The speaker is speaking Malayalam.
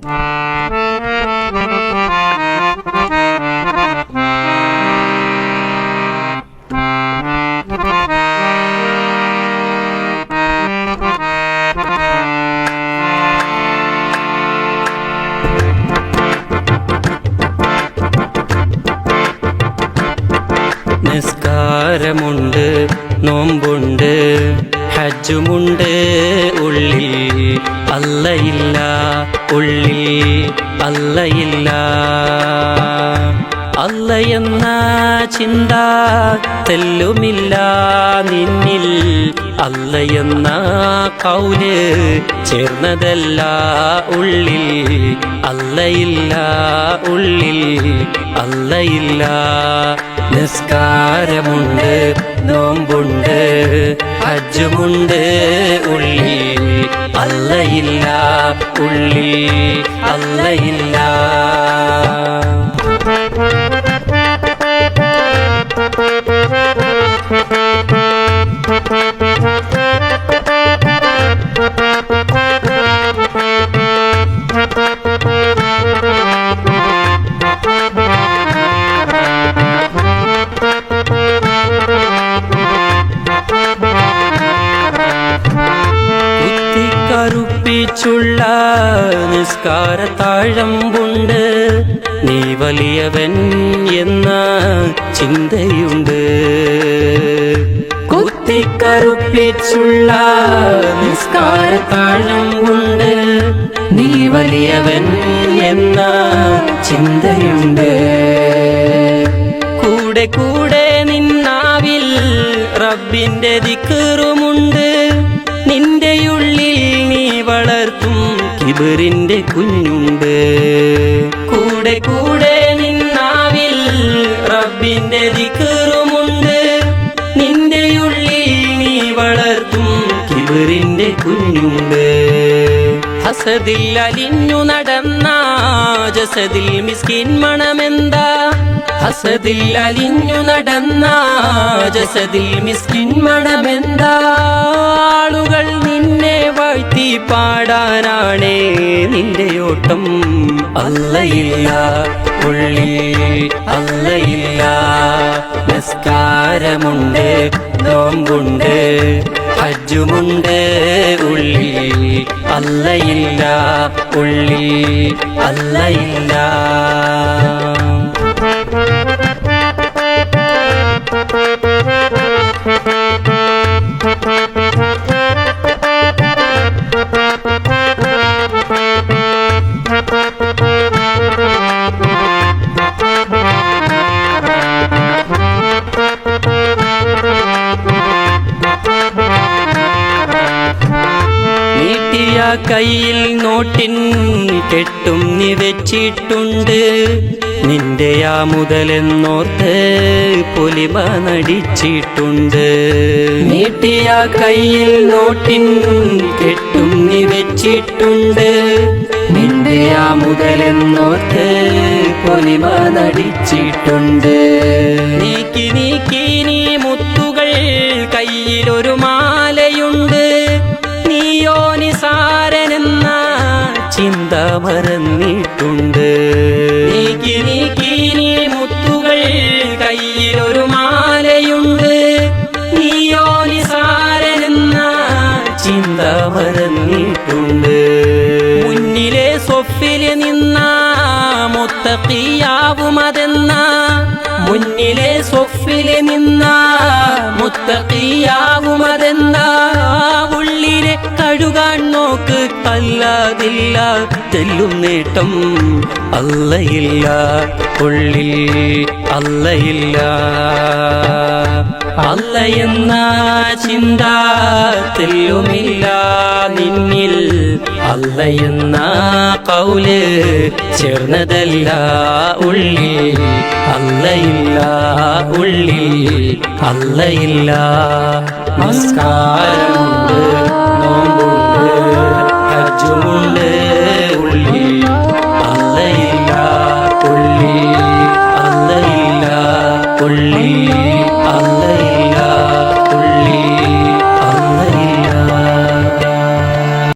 നിസ്കാരമുണ്ട്, നോമ്പുണ്ട്, ഹജ്ജുമുണ്ട്, ഉള്ളിൽ അല്ലയില്ല, ഉള്ളിൽ അല്ലയില്ല. അല്ലയെന്ന ചിന്ത തെല്ലുമില്ല നിന്നിൽ, അല്ലയെന്ന കൗല് ചേർന്നതല്ല ഉള്ളിൽ അല്ലയില്ല, ഉള്ളിൽ അല്ലയില്ല. നിസ്കാരമുണ്ട്, നോമ്പുണ്ട്, ഹജ്ജുമുണ്ട്, ഉള്ളിൽ അല്ലയില്ല, ഉള്ളിൽ അല്ലയില്ല. കറുപ്പിച്ചുള്ള നിസ്കാര താഴമ്പുണ്ട്, നീ വലിയവൻ എന്ന ചിന്തയുണ്ട്. കുത്തിക്കറുപ്പിച്ചുള്ള നിസ്കാര താഴമ്പുണ്ട്, നീ വലിയവൻ എന്ന ചിന്തയുണ്ട്. കൂടെ കൂടെ നിന്നാവിൽ റബ്ബിന്റെ ദിക്റുമുണ്ട്, നിന്റെ ഉള്ളിൽ നീ വളർത്തും കിബറിന്റെ കുഞ്ഞുണ്ട്. കൂടെ കൂടെ നിന്നാവിൽ റബ്ബിന്റെ ദിക്റുമുണ്ട്, നിന്റെ ഉള്ളിൽ നീ വളർത്തും കിബറിന്റെ കുഞ്ഞുണ്ട്. ഹസദിൽ അലിഞ്ഞു നടന്ന ജസദിൽ മിസ്കിൻ മണമെന്താ, ഹസദിൽ അലിഞ്ഞു നടന്ന ജസദിൽ മിസ്കിൻ മണമെന്താ. ആളുകൾ നിന്നെ വാഴ്ത്തി പാടാനാണേ നിന്റെ ഓട്ടം, അല്ലയില്ല, ഉള്ളിൽ അല്ലയില്ല. നിസ്കാരമുണ്ട്, നോമ്പുണ്ട്, ഹജ്ജുമുണ്ട്, ഉള്ളിൽ അല്ലയില്ല, ഉള്ളിൽ അല്ലയില്ല. നീട്ടിയ കയ്യിൽ നോട്ടിൻ കെട്ടും നീ വെച്ചിട്ടുണ്ട്, നിന്റെ ആ മുതലെന്നോർത്ത് പൊലിമ നടിച്ചിട്ടുണ്ട്. നീട്ടിയ കയ്യിൽ നോട്ടിൻ കെട്ടും നീ വെച്ചിട്ടുണ്ട്, നിന്റെ ആ മുതലെന്നോർത്ത് പൊലിമ നടിച്ചിട്ടുണ്ട്. നീക്കി നീക്കി നീ മുത്തുകൾ കയ്യിലൊരു മാലയുണ്ട്, നീയോ നിസാരനെന്ന ചിന്ത മറന്നിട്ടുണ്ട്. നീക്കി നീക്കി നീ മുത്തുകൾ കയ്യിലൊരു മാലയുണ്ട്, നീയോ നിസാരനെന്ന ചിന്ത മറന്നിട്ടുണ്ട്. മുന്നിലെ സ്വഫിൽ നിന്ന മുത്തഖിയാവുമതെന്ന, മുന്നിലെ സ്വഫിൽ നിന്ന മുത്തഖിയാവുമതെന്ന. ഉള്ളിലെ കഴുകാൻ നോക്ക്, അല്ലാതില്ല തെല്ലും നേട്ടം, അല്ലയില്ല, ഉള്ളിൽ അല്ലയില്ല. അല്ലയെന്ന ചിന്ത തെല്ലുമില്ല നിന്നിൽ, അല്ലയെന്ന കൗല് ചേർന്നതല്ല ഉള്ളിൽ അല്ലയില്ല, ഉള്ളിൽ അല്ലയില്ല. നിസ്കാരമുണ്ട്, നോമ്പുണ്ട്,